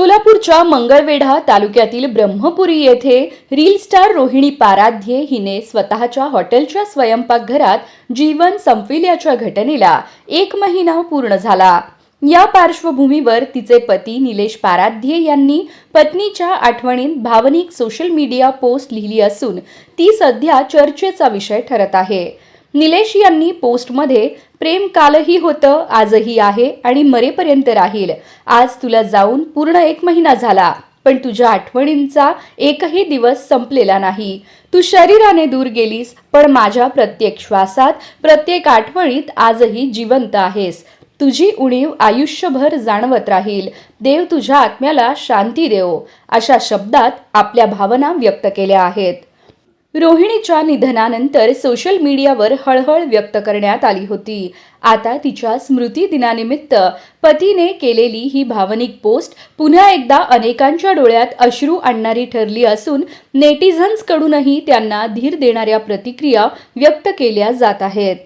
सोलापूरच्या मंगळवेढा तालुक्यातील ब्रह्मपुरी येथे रील स्टार रोहिणी पाराध्ये हिने स्वतःच्या हॉटेलच्या स्वयंपाकघरात जीवन संपविल्याच्या घटनेला 1 महिना पूर्ण झाला। या पार्श्वभूमीवर तिचे पती निलेश पाराध्ये यांनी पत्नीच्या आठवणीत भावनिक सोशल मीडिया पोस्ट लिहिली असून ती सध्या चर्चेचा विषय ठरत आहे। निलेश यांनी पोस्टमध्ये प्रेम कालही होतं, आजही आहे आणि मरेपर्यंत राहील। आज तुला जाऊन पूर्ण 1 महिना झाला, पण तुझ्या आठवणींचा एकही दिवस संपलेला नाही। तू शरीराने दूर गेलीस, पण माझ्या प्रत्येक श्वासात, प्रत्येक आठवणीत आजही जिवंत आहेस। तुझी उणीव आयुष्यभर जाणवत राहील। देव तुझ्या आत्म्याला शांती देवो, अशा शब्दात आपल्या भावना व्यक्त केल्या आहेत। रोहिणीच्या निधनानंतर सोशल मीडियावर हळहळ व्यक्त करण्यात आली होती। आता तिच्या स्मृती दिनानिमित्त पतीने केलेली ही भावनिक पोस्ट पुन्हा एकदा अनेकांच्या डोळ्यात अश्रू आणणारी ठरली असून नेटिझन्सकडूनही त्यांना धीर देणाऱ्या प्रतिक्रिया व्यक्त केल्या जात आहेत।